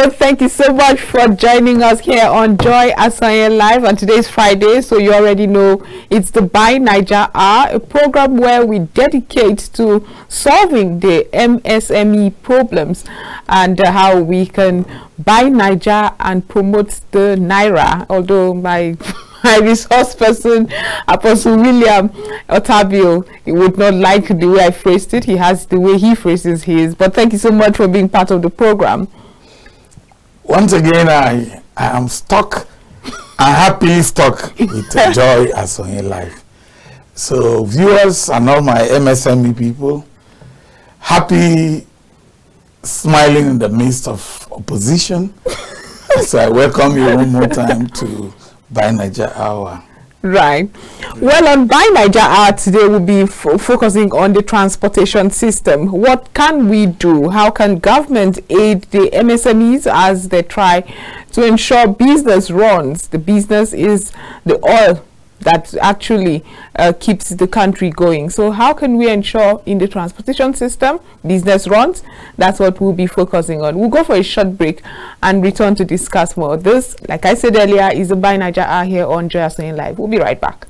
Otabil, thank you so much for joining us here on Joyasonyelive. And today is Friday, so you already know it's the Buy Naija Hour, a program where we dedicate to solving the MSME problems and how we can buy Naija and promote the Naira. Although my resource person, Apostle William Otabil, he would not like the way I phrased it. He has the way he phrases his. But thank you so much for being part of the program. Once again, I am stuck. I'm happily stuck with Joyasonyelive. So viewers and all my MSME people, happy smiling in the midst of opposition. So I welcome you one more time to Buy Naija Hour. Right. Well, on Buy Naija Hour today, we'll be focusing on the transportation system. What can we do? How can government aid the MSMEs as they try to ensure business runs? The business is the oil that actually keeps the country going. So how can we ensure in the transportation system business runs? That's what we'll be focusing on. We'll go for a short break and return to discuss more. This, like I said earlier, is the Buy Naija Hour here on Joyasonyelive. We'll be right back.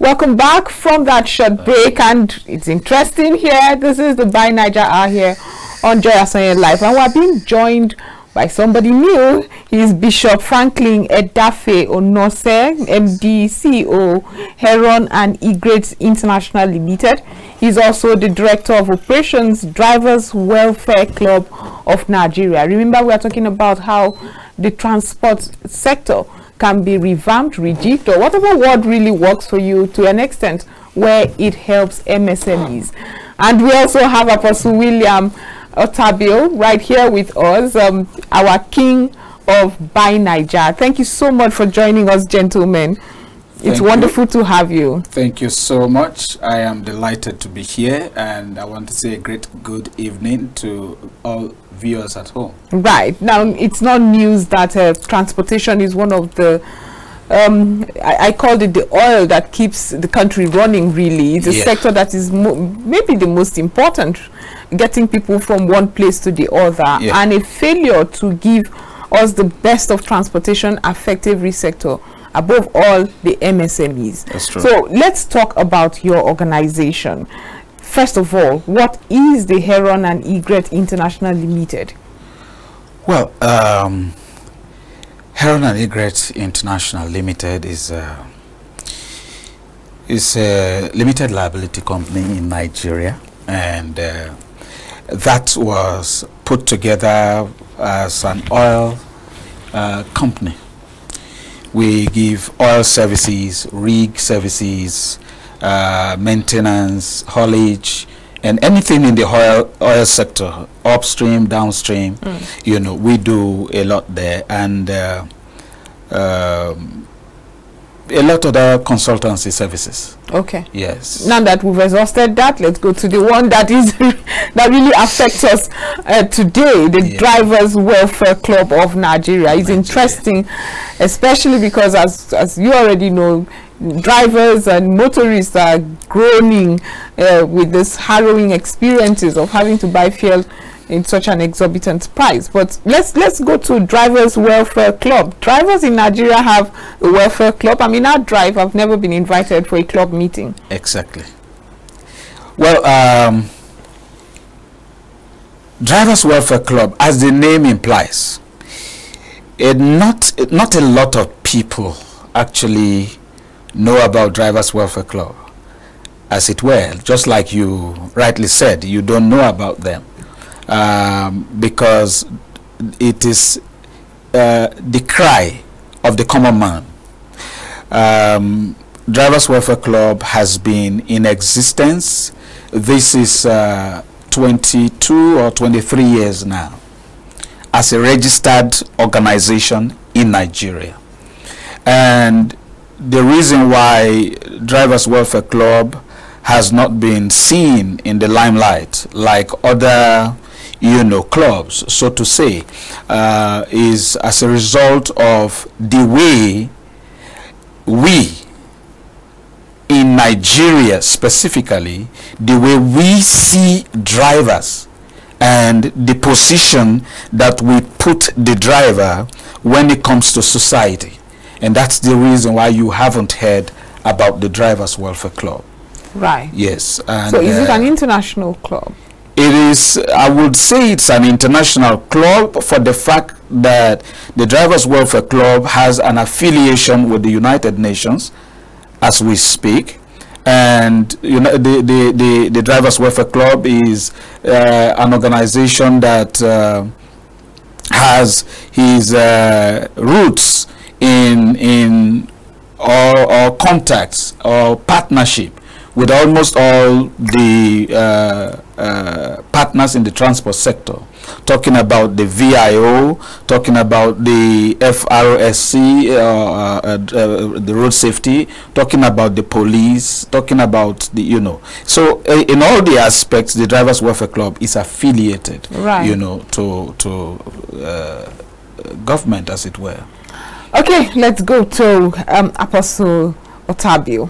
Welcome back from that short break, and it's interesting here. This is the Buy Naija Hour here on Joyasonyelive, and we're being joined by somebody new. He's Bishop Franklyn Edafe Onose, MD, CEO, Heron Egret International Limited. He's also the Director of Operations, Drivers Welfare Club of Nigeria. Remember, we are talking about how the transport sector can be revamped, rejigged, or whatever word really works for you to an extent where it helps MSMEs. And we also have Apostle William Otabil right here with us, our king of Buy Naija. Thank you so much for joining us, gentlemen. It's wonderful to have you. Thank you so much. I am delighted to be here, and I want to say a great good evening to all viewers at home. Right. Now, it's not news that transportation is one of the I called it the oil that keeps the country running, really. It's a sector that is maybe the most important, getting people from one place to the other, and a failure to give us the best of transportation affect every sector, above all the MSMEs. That's true. So let's talk about your organization. First of all, what is the Heron Egret International Limited? Well, Heron Egret International Limited is a limited liability company in Nigeria, and that was put together as an oil company. We give oil services, rig services, maintenance, haulage, and anything in the oil sector, upstream, downstream. You know, we do a lot there, and a lot of other consultancy services. Okay. Yes. Now that we've exhausted that, let's go to the one that is that really affects us today, the Drivers Welfare Club of Nigeria. It's interesting, especially because as you already know, drivers and motorists are groaning with this harrowing experiences of having to buy fuel in such an exorbitant price. But let's go to Drivers Welfare Club. Drivers in Nigeria have a welfare club. I mean, I drive. I've never been invited for a club meeting. Exactly. Well, Drivers Welfare Club, as the name implies, not a lot of people actually know about Drivers Welfare Club, as it were. Just like you rightly said, you don't know about them. Because it is the cry of the common man. Drivers Welfare Club has been in existence. This is 22 or 23 years now as a registered organization in Nigeria. And the reason why Drivers Welfare Club has not been seen in the limelight like other, you know, clubs, so to say, is as a result of the way we in Nigeria specifically, the way we see drivers and the position that we put the driver when it comes to society. And that's the reason why you haven't heard about the Drivers Welfare Club. Right. Yes. And so is it an international club? It is, I would say it's an international club for the fact that the Drivers Welfare Club has an affiliation with the United Nations as we speak. And you know, the Drivers Welfare Club is an organization that has his roots in or contacts or partnership with almost all the partners in the transport sector, talking about the VIO, talking about the FRSC, the road safety, talking about the police, talking about the, you know. So in all the aspects, the Drivers Welfare Club is affiliated, right, you know, to government, as it were. Okay, let's go to Apostle Otabil.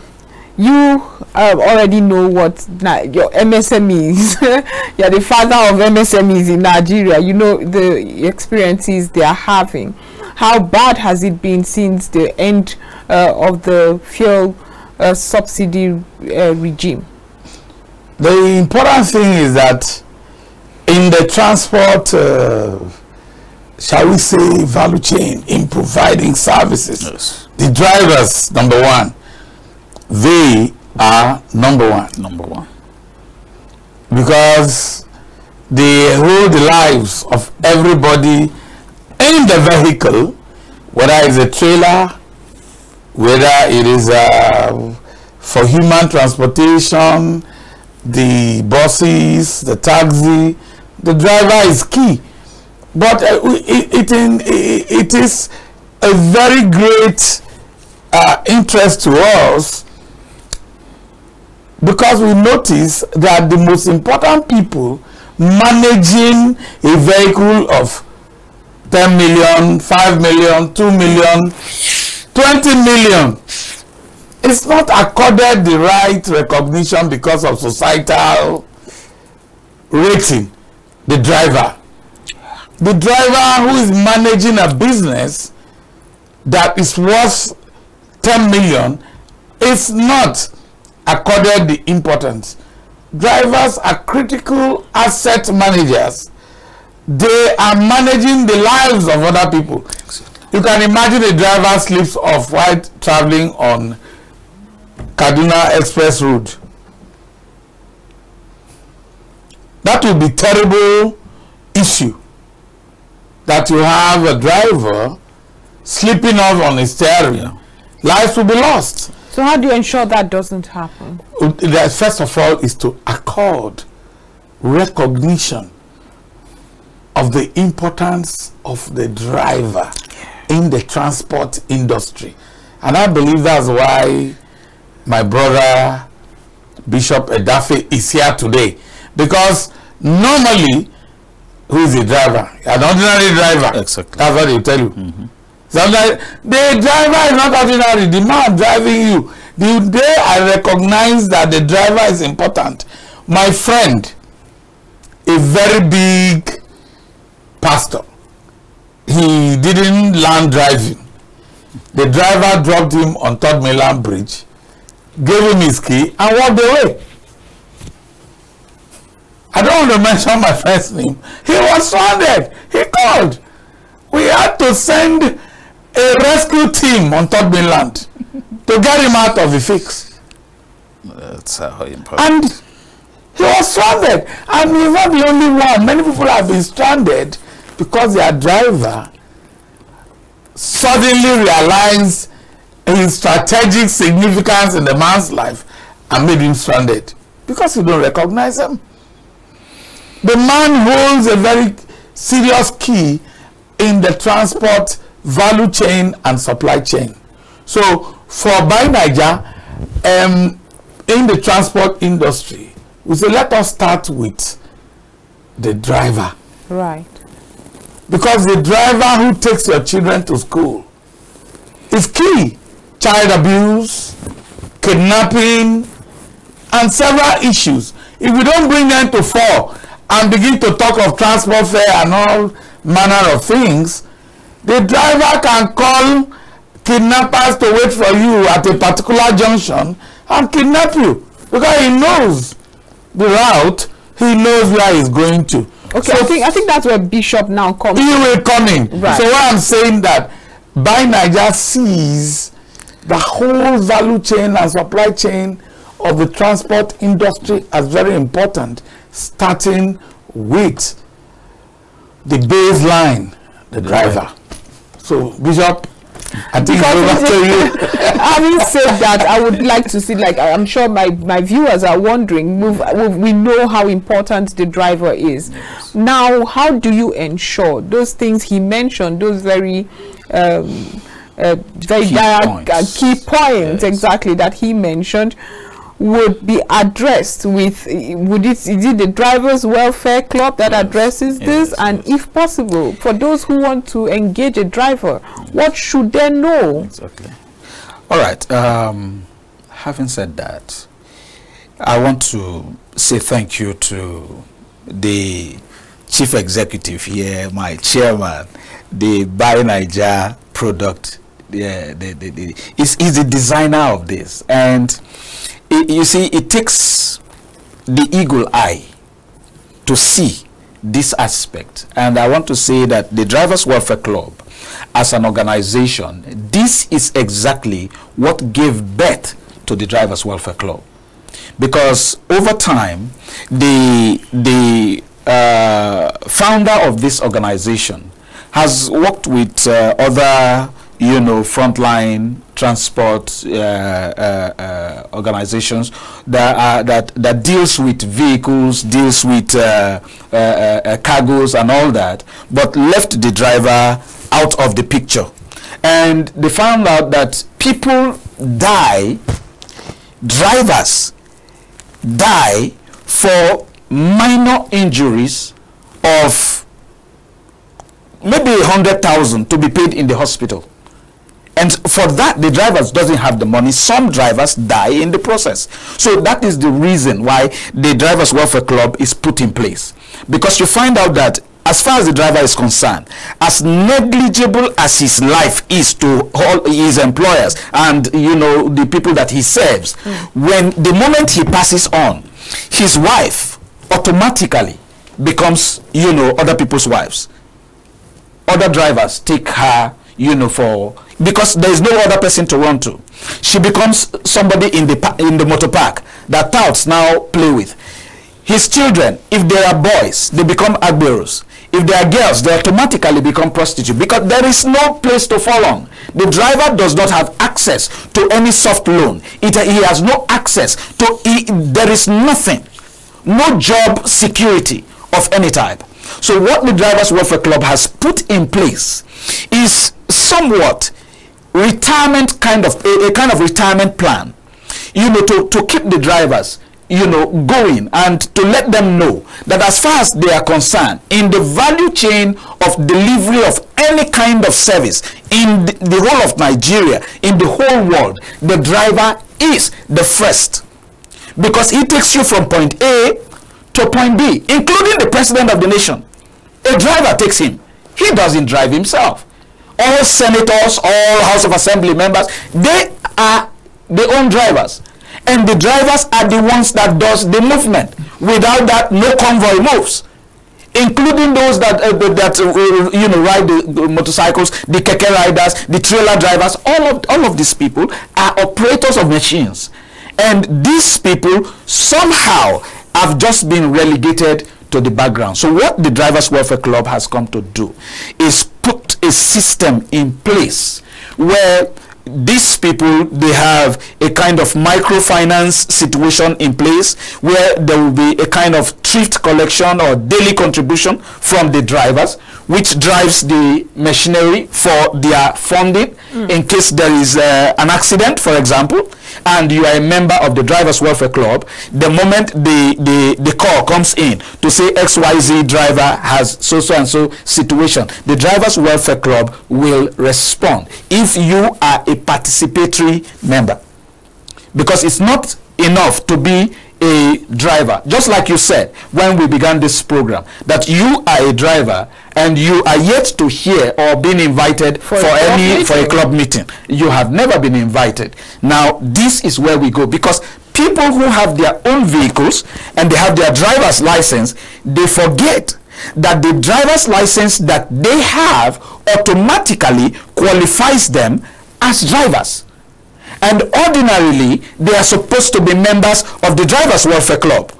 You already know what your MSMEs, you're the father of MSMEs in Nigeria. You know the experiences they are having. How bad has it been since the end of the fuel subsidy regime? The important thing is that in the transport, shall we say, value chain, in providing services, yes, the drivers, number one, they are number one because they hold the lives of everybody in the vehicle, whether it's a trailer, whether it is for human transportation, the buses, the taxi. The driver is key, but it is a very great interest to us, because we notice that the most important people managing a vehicle of 10 million, 5 million, 2 million, 20 million is not accorded the right recognition because of societal rating. The driver who is managing a business that is worth 10 million is not accorded the importance. Drivers are critical asset managers. They are managing the lives of other people. You can imagine a driver slips off while traveling on Kaduna Express Road. That would be terrible issue, that you have a driver slipping off on his steering. Yeah. Lives will be lost. So how do you ensure that doesn't happen? First of all is to accord recognition of the importance of the driver in the transport industry. And I believe that's why my brother Bishop Edafe is here today, because normally, who is the driver? An ordinary driver. Exactly. That's what they tell you. Mm-hmm. Sometimes the driver is not ordinary. The man driving you, the day I recognize that the driver is important. My friend, a very big pastor, he didn't learn driving. The driver dropped him on 3rd Mainland Bridge, gave him his key, and walked away. I don't want to mention my friend's name. He was stranded. He called. We had to send a rescue team on 3rd Mainland to get him out of the fix. That's how important. And he was stranded. And he's not the only one. Many people have been stranded because their driver suddenly realized his strategic significance in the man's life and made him stranded because you don't recognize him. The man holds a very serious key in the transport value chain and supply chain. So for Buy Naija, in the transport industry, we say let us start with the driver. Right. Because the driver who takes your children to school is key. Child abuse, kidnapping, and several issues. If we don't bring them to fore and begin to talk of transport fare and all manner of things, the driver can call kidnappers to wait for you at a particular junction and kidnap you because he knows the route, he knows where he's going to. Okay, so I think that's where Bishop now comes. He will come in. Right. So what I'm saying that Buy Naija sees the whole value chain and supply chain of the transport industry as very important, starting with the baseline, the driver. So Bishop, I think over to you. Having said that, I would like to see, like I'm sure my viewers are wondering, we know how important the driver is. Yes. Now, how do you ensure those things he mentioned, those very key points, yes, exactly, that he mentioned, would be addressed with, is it the drivers welfare club that addresses this? And if possible, for those who want to engage a driver, what should they know? Exactly. All right. Having said that, I want to say thank you to the chief executive here, my chairman, the Buy Naija product. He's the designer of this, and you see, it takes the eagle eye to see this aspect. And I want to say that the Drivers Welfare Club, as an organization, this is exactly what gave birth to the Drivers Welfare Club. Because over time, the founder of this organization has worked with other, frontline transport organizations that deals with vehicles, deals with cargoes and all that, but left the driver out of the picture. And they found out that people die, drivers die for minor injuries of maybe 100,000 to be paid in the hospital. And for that, the drivers doesn't have the money. Some drivers die in the process. So that is the reason why the Drivers Welfare Club is put in place. Because you find out that as far as the driver is concerned, as negligible as his life is to all his employers and, the people that he serves, when the moment he passes on, his wife automatically becomes, other people's wives. Other drivers take her, because there is no other person to run to. She becomes somebody in the motor park that touts now play with. His children, if they are boys, they become agberos. If they are girls, they automatically become prostitutes because there is no place to fall on. The driver does not have access to any soft loan. He has no access to, there is nothing, no job security of any type. So what the Drivers Welfare Club has put in place is somewhat retirement kind of a kind of retirement plan, to keep the drivers going and to let them know that as far as they are concerned in the value chain of delivery of any kind of service in the whole of Nigeria, in the whole world, the driver is the first, because he takes you from point A to point B, including the president of the nation. A driver takes him. He doesn't drive himself. All senators, all House of Assembly members, they are their own drivers. And the drivers are the ones that does the movement. Without that, no convoy moves. Including those that ride the motorcycles, the keke riders, the trailer drivers. All of these people are operators of machines. And these people somehow have just been relegated to the background. So what the Drivers Welfare Club has come to do is put a system in place where these people, they have a kind of microfinance situation in place where there will be a kind of thrift collection or daily contribution from the drivers, which drives the machinery for their funding in case there is an accident, for example. and you are a member of the Drivers Welfare Club, the moment the call comes in to say XYZ driver has so and so situation, the Drivers Welfare Club will respond if you are a participatory member. Because it's not enough to be a driver, just like you said when we began this program, that you are a driver and you are yet to hear or been invited for a club meeting. You have never been invited. Now this is where we go, because people who have their own vehicles and they have their driver's license, they forget that the driver's license that they have automatically qualifies them as drivers. And ordinarily, they are supposed to be members of the Drivers Welfare Club.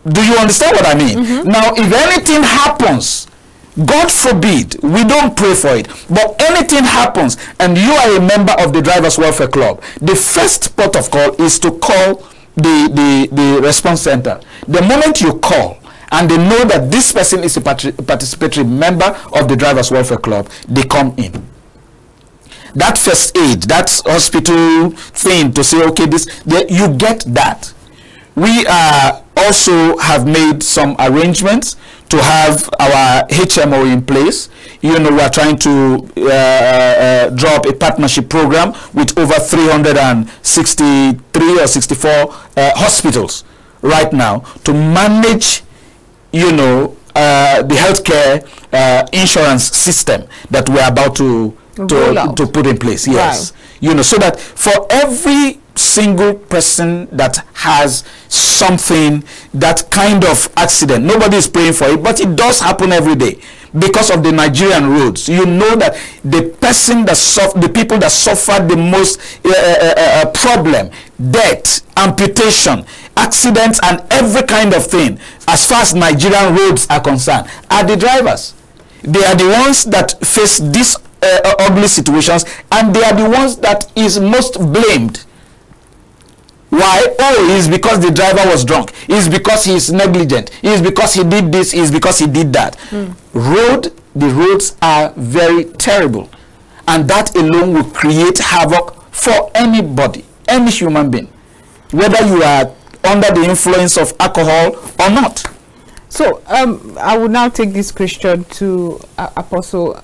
Do you understand what I mean? Mm-hmm. Now, if anything happens, God forbid, we don't pray for it, but anything happens and you are a member of the Drivers Welfare Club, the first port of call is to call the response center. The moment you call and they know that this person is a participatory member of the Drivers Welfare Club, they come in. That first aid, that hospital thing to say, okay, you get that. We also have made some arrangements to have our HMO in place. You know, we are trying to draw up a partnership program with over 363 or 64 hospitals right now to manage, you know, the healthcare insurance system that we're about to put in place. Yes. Right. You know, so that for every single person that has something, that kind of accident, nobody is praying for it, but it does happen every day because of the Nigerian roads. You know that the person that the people that suffer the most problem, death, amputation, accidents, and every kind of thing, as far as Nigerian roads are concerned, are the drivers. They are the ones that face these ugly situations, and they are the ones that is most blamed. Why? Oh, it's because the driver was drunk. It's because he is negligent. It's because he did this. It's because he did that. The roads are very terrible, and that alone will create havoc for anybody, any human being, whether you are under the influence of alcohol or not. So I will now take this question to Apostle.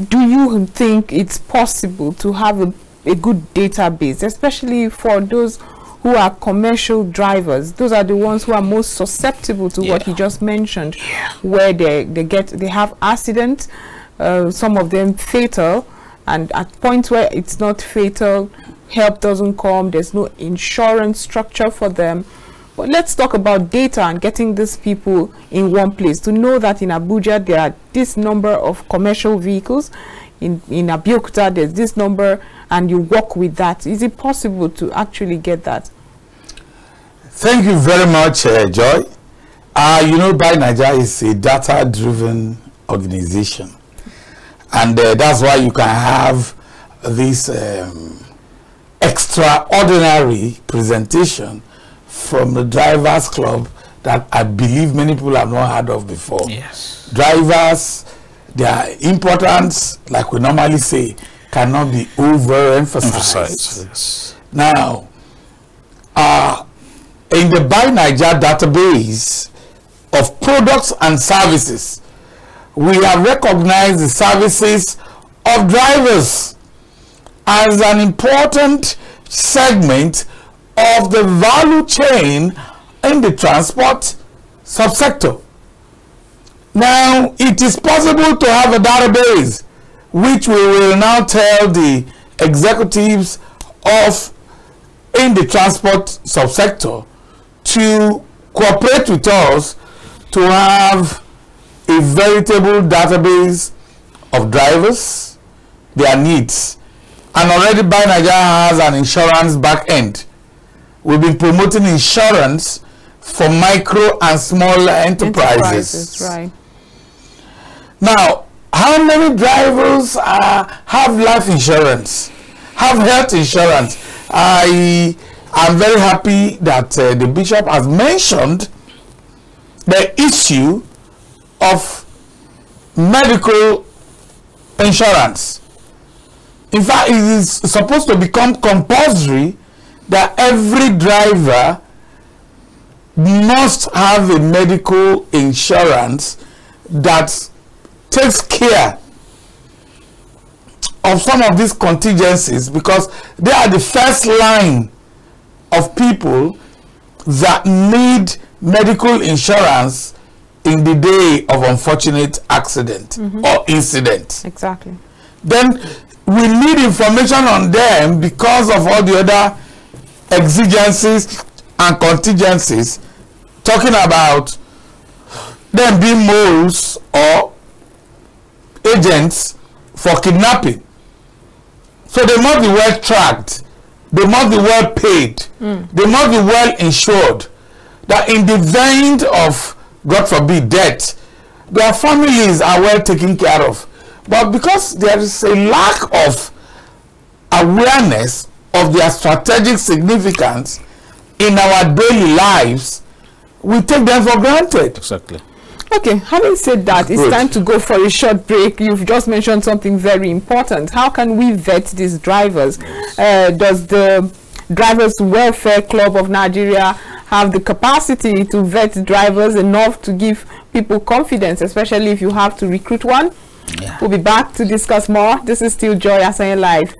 Do you think it's possible to have a good database, especially for those who are commercial drivers? Those are the ones who are most susceptible to what he just mentioned, where they have accidents, some of them fatal, and at points where it's not fatal, help doesn't come, there's no insurance structure for them. But let's talk about data and getting these people in one place to know that in Abuja there are this number of commercial vehicles, in Abeokuta there's this number, and you work with that. Is it possible to actually get that? Thank you very much, Joy. You know, Buy Naija is a data-driven organization, and that's why you can have this extraordinary presentation from the Drivers Club that I believe many people have not heard of before. Yes. Drivers, their importance, like we normally say, cannot be overemphasized. Yes. Now, in the Buy Naija database of products and services, we have recognized the services of drivers as an important segment of the value chain in the transport subsector. Now, it is possible to have a database which we will now tell the executives of in the transport subsector to cooperate with us to have a veritable database of drivers, their needs. And already Buy Naija has an insurance back end. We've been promoting insurance for micro and small enterprises. Right. Now, how many drivers have life insurance, have health insurance? I am very happy that the Bishop has mentioned the issue of medical insurance. In fact, it is supposed to become compulsory that every driver must have a medical insurance that takes care of some of these contingencies, because they are the first line of people that need medical insurance in the day of unfortunate accident or incident. Exactly. Then we need information on them because of all the other exigencies and contingencies, talking about them being moles or agents for kidnapping. So they must be well tracked, they must be well paid, they must be well insured, that in the event of, God forbid, death, their families are well taken care of. But because there is a lack of awareness of their strategic significance in our daily lives, we take them for granted. Exactly. Okay, having said that, it's time to go for a short break. You've just mentioned something very important. How can we vet these drivers? Does the Drivers Welfare Club of Nigeria have the capacity to vet drivers enough to give people confidence, especially if you have to recruit one? Yeah. We'll be back to discuss more. This is still Joyasonyelive.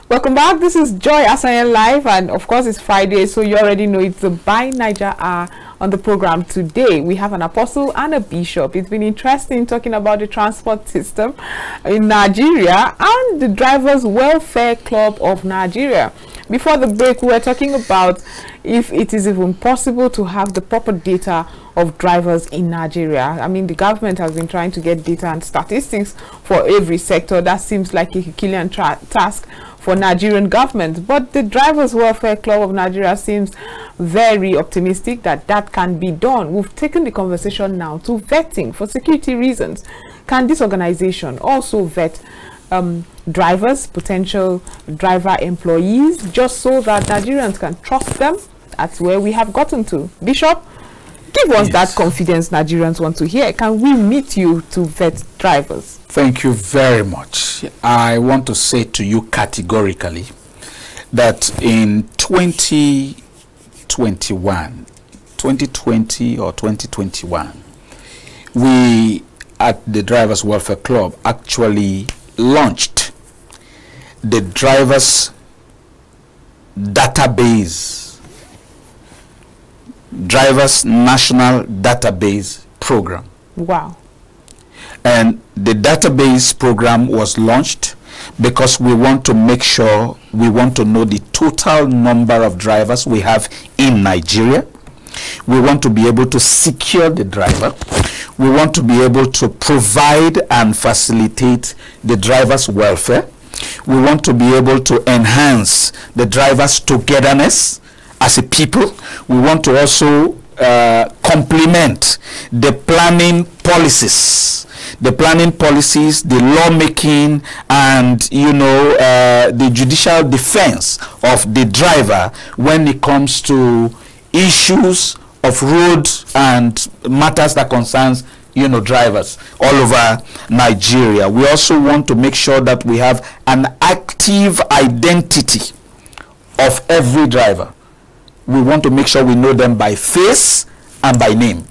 Welcome back. This is Joyasonyelive, and of course it's Friday, so you already know it's the Buy Naija hour. On the program today, we have an apostle and a bishop. It's been interesting talking about the transport system in Nigeria and the Drivers Welfare Club of Nigeria. Before the break, we were talking about if it is even possible to have the proper data of drivers in Nigeria. I mean, the government has been trying to get data and statistics for every sector. That seems like a Herculean task for Nigerian government, but the Drivers Welfare Club of Nigeria seems very optimistic that that can be done. We've taken the conversation now to vetting for security reasons. Can this organization also vet drivers, potential driver employees, just so that Nigerians can trust them? That's where we have gotten to. Bishop, give us that confidence Nigerians want to hear. Can we meet you to vet drivers? Thank you very much. I want to say to you categorically that in 2020 or 2021, we at the Drivers Welfare Club actually launched the Drivers Database, Drivers National Database Program. Wow. And the database program was launched because we want to make sure, we want to know the total number of drivers we have in Nigeria. We want to be able to secure the driver. We want to be able to provide and facilitate the driver's welfare. We want to be able to enhance the driver's togetherness as a people. We want to also complement the planning policies, the lawmaking, and the judicial defense of the driver when it comes to issues of road and matters that concerns drivers all over Nigeria. We also want to make sure that we have an active identity of every driver. We want to make sure we know them by face and by name,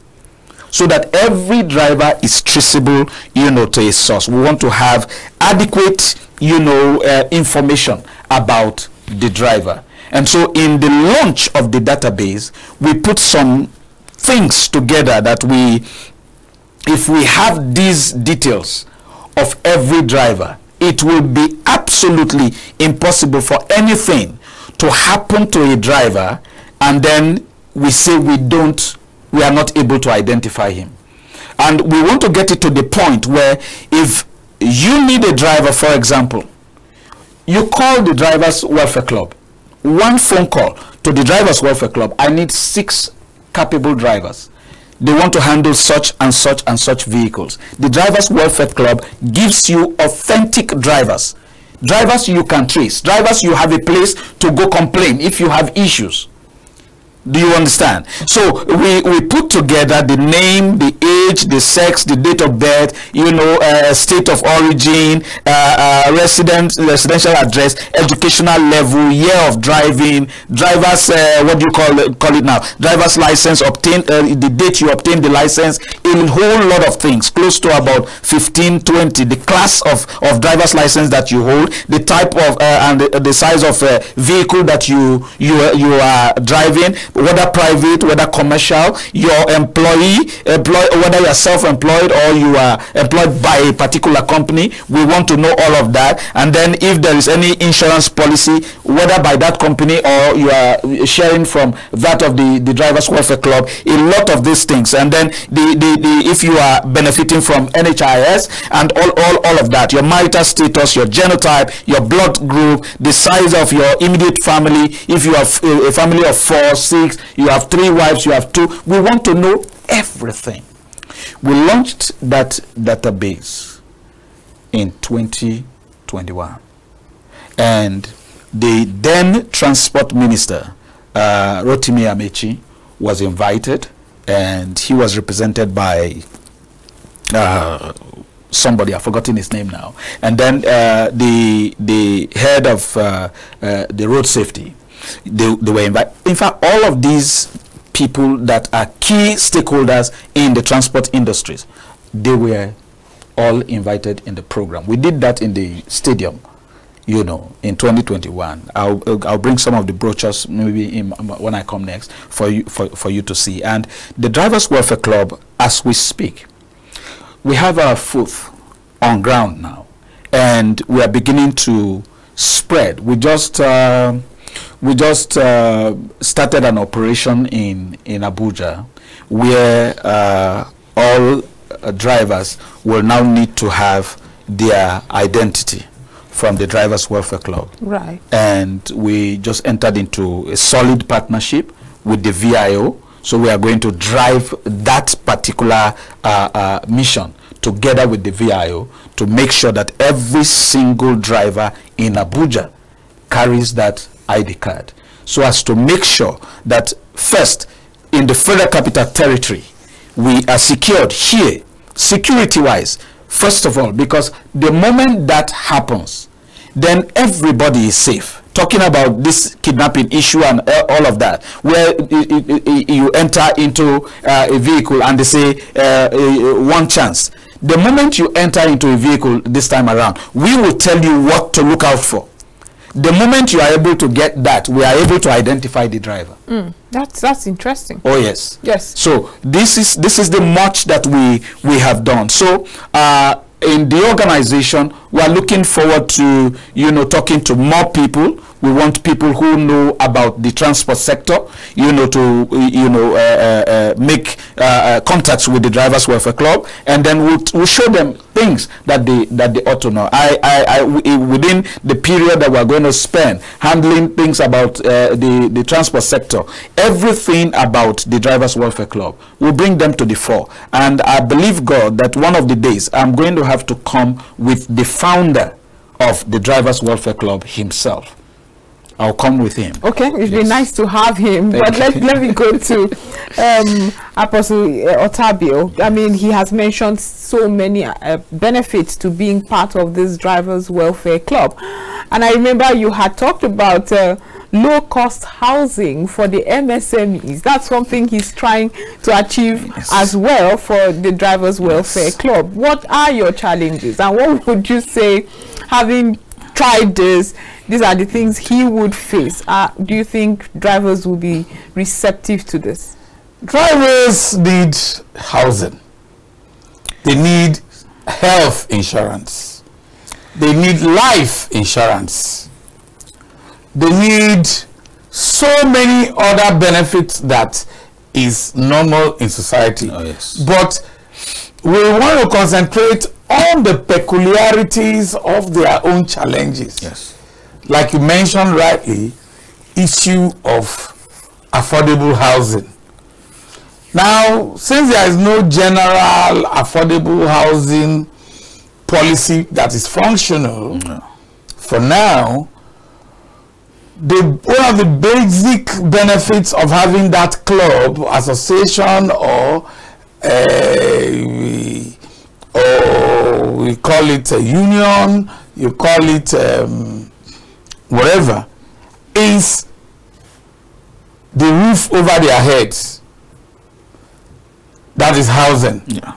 so that every driver is traceable, to a source. We want to have adequate, information about the driver. And so in the launch of the database, we put some things together that if we have these details of every driver, it will be absolutely impossible for anything to happen to a driver and then we say we are not able to identify him. And we want to get it to the point where if you need a driver, for example, you call the Drivers Welfare Club. One phone call to the Drivers Welfare Club, I need 6 capable drivers. they want to handle such and such and such vehicles. The Drivers Welfare Club gives you authentic drivers. Drivers you can trace. Drivers you have a place to go complain if you have issues. Do you understand? So we put together the name, the age, the sex, the date of birth, you know, state of origin, residential address, educational level, year of driving, driver's what do you call it now? Driver's license, obtain the date you obtained the license, a whole lot of things, close to about 15, 20, the class of driver's license that you hold, the type of and the size of vehicle that you are driving, whether private, whether commercial, your employee, whether you are self-employed or you are employed by a particular company. We want to know all of that. And then if there is any insurance policy, whether by that company or you are sharing from that of the Drivers Welfare Club, a lot of these things. And then if you are benefiting from NHIS and all of that, your marital status, your genotype, your blood group, the size of your immediate family, if you have a family of 4, 6, you have 3 wives, you have 2. We want to know everything. We launched that database in 2021, and the then transport minister Rotimi Amechi was invited, and he was represented by somebody, I've forgotten his name now, and then the head of the road safety. They were invited. In fact, all of these people that are key stakeholders in the transport industries, they were all invited in the program. We did that in the stadium, you know, in 2021. I'll bring some of the brochures maybe when I come next for you to see. And the Drivers Welfare Club, as we speak, we have our foot on ground now, and we are beginning to spread. We just started an operation in Abuja where all drivers will now need to have their identity from the Drivers Welfare Club. Right. And we just entered into a solid partnership with the VIO. So we are going to drive that particular mission together with the VIO to make sure that every single driver in Abuja carries that ID card, so as to make sure that first, in the Federal Capital Territory, we are secured here, security-wise, first of all, because the moment that happens, then everybody is safe. Talking about this kidnapping issue and all of that, where you enter into a vehicle and they say one chance. The moment you enter into a vehicle this time around, we will tell you what to look out for. The moment you are able to get that, we are able to identify the driver. That's interesting. Oh yes, yes. So this is the much that we have done. So in the organization, we are looking forward to, you know, talking to more people. We want people who know about the transport sector, you know, to make contacts with the Drivers Welfare Club, and then we'll show them things that they ought to know. Within the period that we're going to spend handling things about the transport sector, everything about the Drivers Welfare Club will bring them to the fore. And I believe God that one of the days I'm going to have to come with the founder of the Drivers Welfare Club himself. I'll come with him. Okay, it'd be nice to have him. But let me go to Apostle Otabil. I mean, he has mentioned so many benefits to being part of this Drivers Welfare Club. And I remember you had talked about low-cost housing for the MSMEs. That's something he's trying to achieve as well for the Drivers Welfare Club. What are your challenges? And what would you say, having tried this, these are the things he would face? Do you think drivers will be receptive to this? Drivers need housing. They need health insurance. They need life insurance. They need so many other benefits that is normal in society. Oh, yes. But we want to concentrate on the peculiarities of their own challenges. Yes. Like you mentioned rightly, issue of affordable housing. Now, since there is no general affordable housing policy that is functional, for now, one of the basic benefits of having that club, association, or we call it a union, you call it whatever, is the roof over their heads. That is housing. Yeah.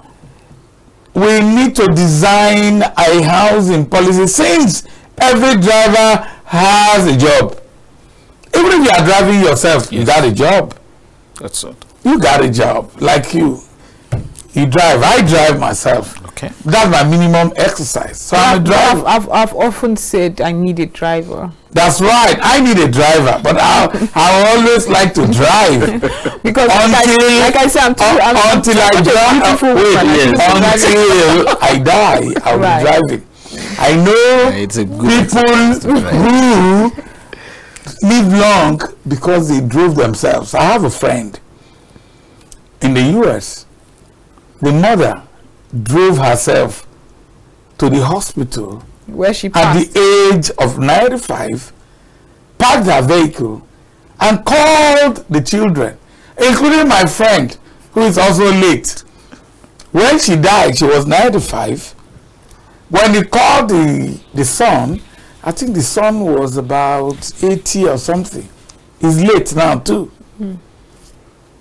We need to design a housing policy, since every driver has a job. Even if you are driving yourself, you got a job. That's it. You got a job. Like you drive. I drive myself. Okay. That's my minimum exercise. So I'm a driver. I've often said I need a driver. That's right. I need a driver, but I always like to drive. Because like I said, until I die, I'll be driving. I know people who live long because they drove themselves. I have a friend in the US. The mother drove herself to the hospital where she at the age of 95, parked her vehicle, and called the children, including my friend, who is also late. When she died, she was 95. When he called the son, I think the son was about 80 or something. He's late now too.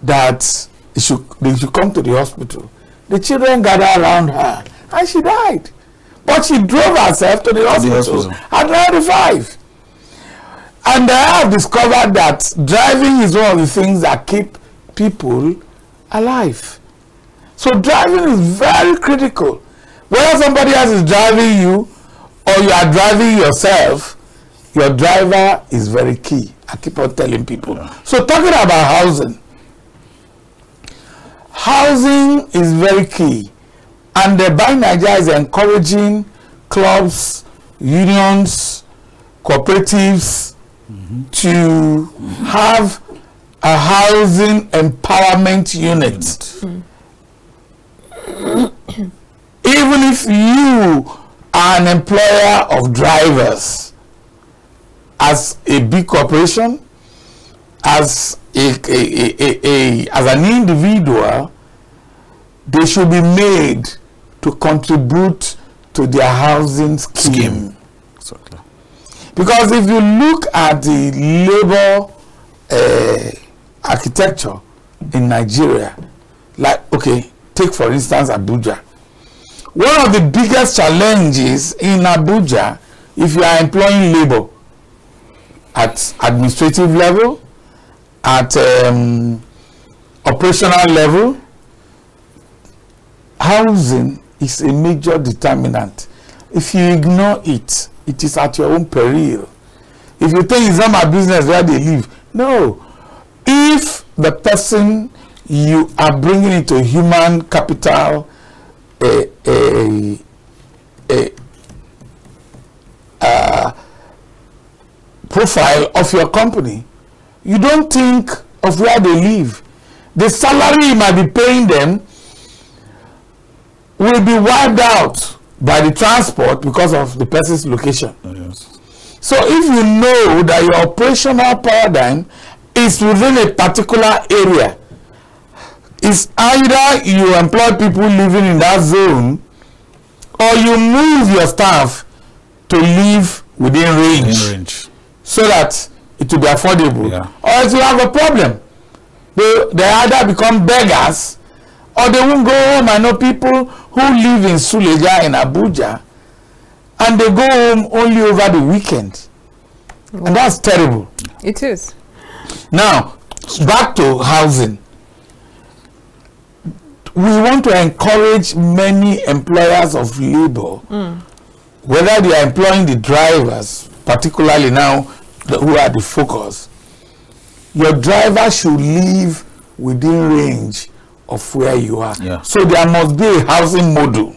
That they should come to the hospital. The children gathered around her, and she died. But she drove herself to the hospital at 95. And I have discovered that driving is one of the things that keep people alive. So driving is very critical. Whether somebody else is driving you or you are driving yourself, your driver is very key. I keep on telling people. So talking about housing. Housing is very key. And the Buy Naija is encouraging clubs, unions, cooperatives to have a housing empowerment unit. Even if you are an employer of drivers, as a big corporation, as an individual, they should be made to contribute to their housing scheme. Exactly. Because if you look at the labor architecture in Nigeria, like, okay, take for instance Abuja. One of the biggest challenges in Abuja, if you are employing labor at administrative level, at operational level, housing is a major determinant. If you ignore it, it is at your own peril. If you think it's not my business where they live, no. If the person you are bringing into human capital profile of your company, you don't think of where they live. The salary you might be paying them will be wiped out by the transport because of the person's location. So if you know that your operational paradigm is within a particular area, it's either you employ people living in that zone or you move your staff to live within range. So that it will be affordable, or else you have a problem. They either become beggars or they won't go home. I know people who live in Suleja in Abuja and they go home only over the weekend. And that's terrible. It is. Now, back to housing. We want to encourage many employers of labor, whether they are employing the drivers, particularly now who are the focus. Your driver should live within range of where you are. So there must be a housing model.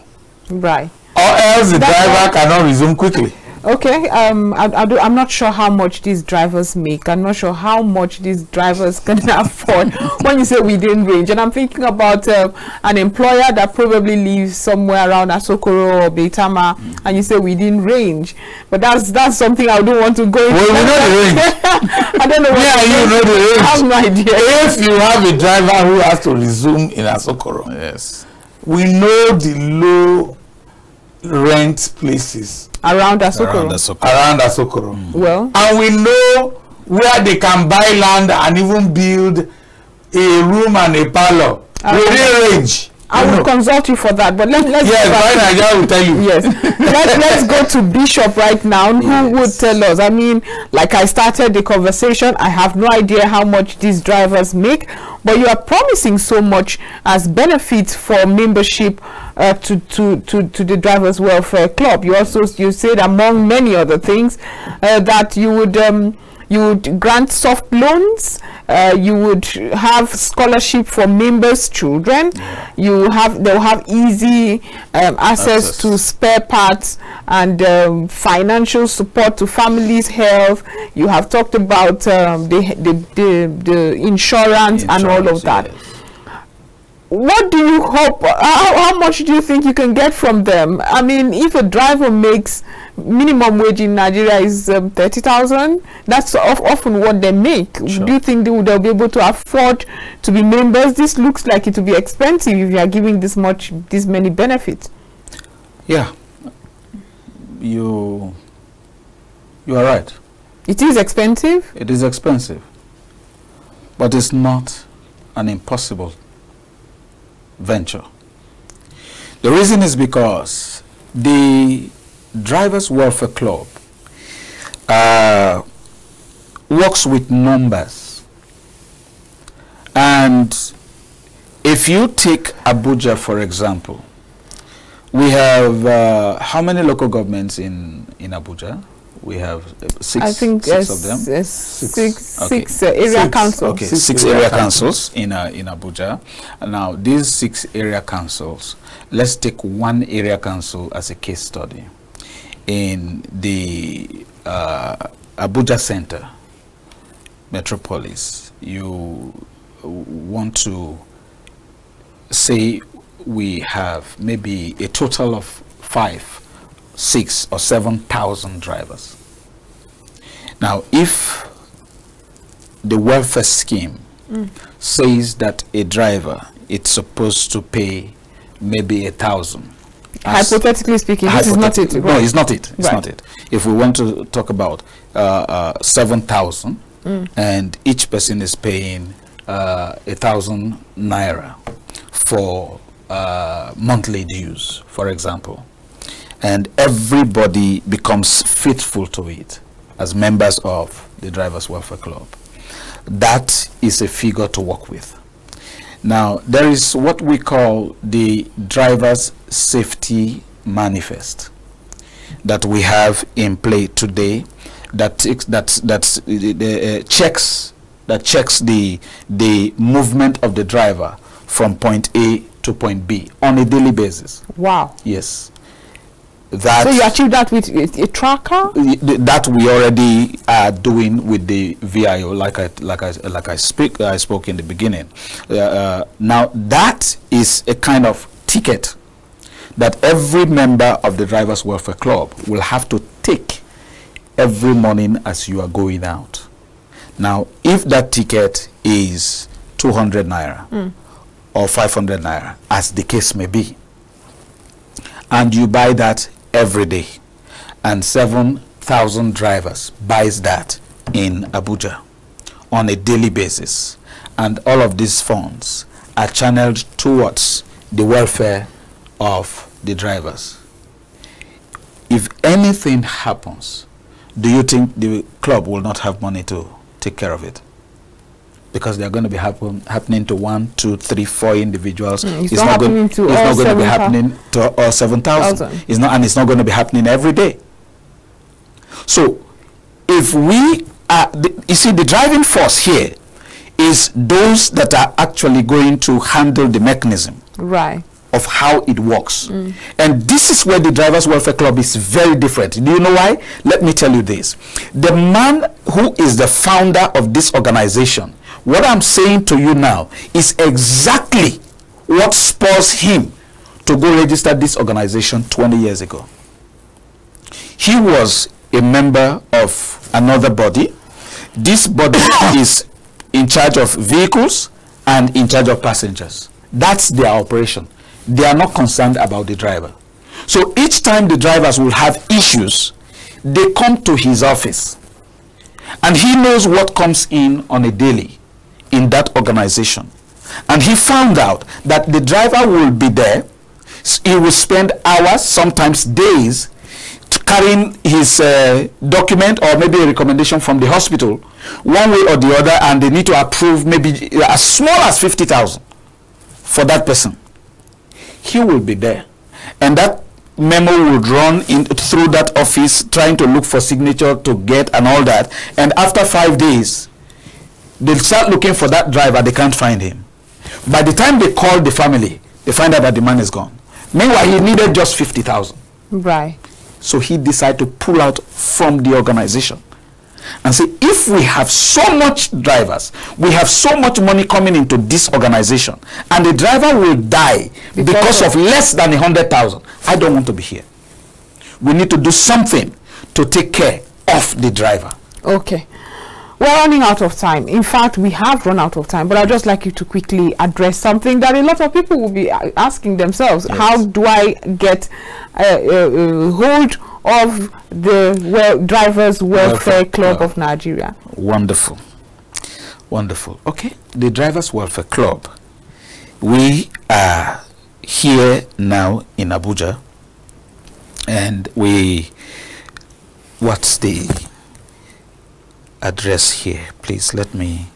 Right. Or else the driver cannot resume quickly. Okay, I'm not sure how much these drivers make. I'm not sure how much these drivers can afford when you say within range. And I'm thinking about an employer that probably lives somewhere around Asokoro or Beitama, and you say within range. But that's something I don't want to go into. Well, we know the range. I don't know. Yeah, you know the range. I have no idea. If you have a driver who has to resume in Asokoro, yes, we know the low rent places around Asokoro. Around Asokoro. Well, and we know where they can buy land and even build a room and a parlor within range. I will consult you for that, but let's yes, Buy Naija will tell you. Yes, let's go to Bishop right now, who would tell us. I mean, like I started the conversation, I have no idea how much these drivers make, but you are promising so much as benefits for membership to the Drivers Welfare Club. You said among many other things that you would grant soft loans, you would have scholarship for members' children, they'll have easy access to spare parts and financial support to families' health. You have talked about the insurance and all of that. Yes. What do you hope, how much do you think you can get from them? I mean, if a driver makes minimum wage in Nigeria is 30,000, that's often what they make. Sure. Do you think they'll be able to afford to be members? This looks like it will be expensive if you are giving this many benefits. Yeah, you are right. It is expensive. It is expensive, but it's not an impossible venture. The reason is because the Drivers Welfare Club works with numbers, and if you take Abuja for example, we have how many local governments in Abuja? We have six. I think six of them. Six area councils. Okay, six area councils in Abuja. And now these 6 area councils, let's take one area council as a case study. In the Abuja Center, Metropolis, you want to say we have maybe a total of 5, 6 or 7,000 drivers. Now, if the welfare scheme says that a driver is supposed to pay maybe 1,000. Hypothetically speaking, this is not it. Right? No, it's not it. It's right. not it. If we want to talk about 7,000 and each person is paying 1,000 naira for monthly dues, for example, and everybody becomes faithful to it as members of the Drivers Welfare Club, that is a figure to work with. Now, there is what we call the Drivers Safety Manifest that we have in play today, that checks the movement of the driver from point A to point B on a daily basis. Wow. Yes. That, so you achieve that with a tracker? That we already are doing with the VIO, like I spoke in the beginning. Now that is a kind of ticket that every member of the Drivers Welfare Club will have to take every morning as you are going out. Now, if that ticket is 200 naira or 500 naira, as the case may be, and you buy that every day, and 7,000 drivers buys that in Abuja on a daily basis, and all of these funds are channeled towards the welfare of the drivers. If anything happens, do you think the club will not have money to take care of it? Because they're going to be happening to 1, 2, 3, 4 individuals. It's not going to be happening to all 7,000. It's not, and it's not going to be happening every day. So, if we are, you see, the driving force here is those that are actually going to handle the mechanism. Right. of how it works. And this is where the Drivers Welfare Club is very different. Do you know why? Let me tell you this. The man who is the founder of this organization, what I'm saying to you now is exactly what spurs him to go register this organization 20 years ago. He was a member of another body. This body is in charge of vehicles and in charge of passengers. That's their operation. They are not concerned about the driver. So each time the drivers will have issues, they come to his office. And he knows what comes in on a daily in that organization. And he found out that the driver will be there. He will spend hours, sometimes days, carrying his document or maybe a recommendation from the hospital one way or the other, and they need to approve maybe as small as 50,000 for that person. He will be there, and that memo will run in through that office, trying to look for signature to get and all that. And after 5 days, they'll start looking for that driver. They can't find him. By the time they call the family, they find out that the man is gone. Meanwhile, he needed just 50,000. Right. So he decided to pull out from the organization and say, if we have so much drivers, we have so much money coming into this organization, and the driver will die because of less than 100,000, I don't want to be here. We need to do something to take care of the driver. Okay. We're running out of time. In fact, we have run out of time, but I'd just like you to quickly address something that a lot of people will be asking themselves. Yes. How do I get a hold of the Drivers Welfare Club of Nigeria? Wonderful. Wonderful. Okay. The Drivers Welfare Club. We are here now in Abuja, and what's the address here? Please let me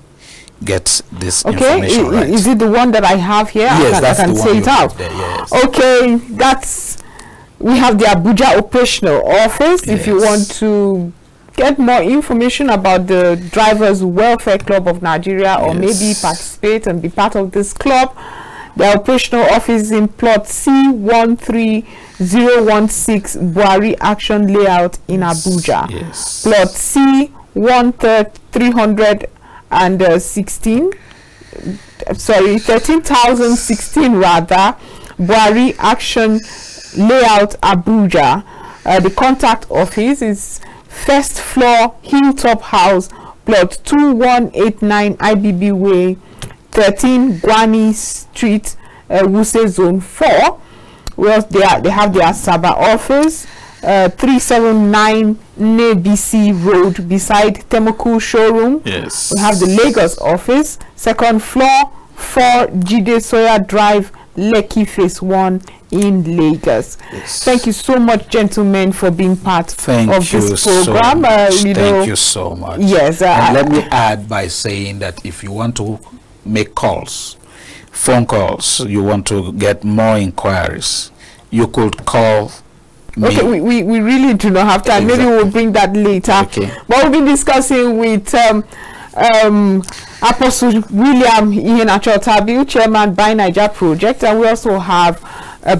get this information right. Is it the one that I have here? Yes, I can say it out. There, yes. Okay, we have the Abuja operational office. Yes. If you want to get more information about the Drivers Welfare Club of Nigeria, or maybe participate and be part of this club, the operational office is in plot C13016 Buhari Action Layout in Abuja. Yes. Plot C1316 rather, Buhari Action Layout Abuja. The contact office is first floor Hilltop House, plot 2189 IBB Way, 13 Gwani Street, Wuse Zone 4. Well, they have their Asaba office, 379 NBC Road, beside Temoku Showroom. Yes. We have the Lagos office, second floor, 4 Jide Soya Drive, Lekki Phase 1 in Lagos. Yes. Thank you so much, gentlemen, for being part of this program. Thank you so much. Yes. And let me add by saying that if you want to make calls, phone calls, you want to get more inquiries, you could call me. Okay, we really do not have time. Exactly. Maybe we'll bring that later. Okay. But we'll be discussing with Apostle William Iheanacho Otabil, Chairman Buy Naija Project, and we also have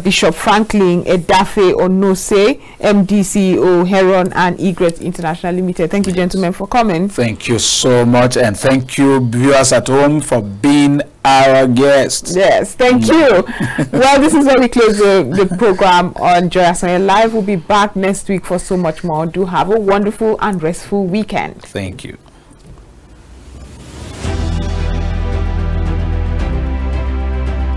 Bishop Franklyn Edafe Onose, MD CEO, Heron Egret International Limited. Thank you, gentlemen, for coming. Thank you so much, and thank you, viewers at home, for being our guests. Yes, thank you. Well, this is where we close the program on Joyasonyelive. We'll be back next week for so much more. Do have a wonderful and restful weekend. Thank you.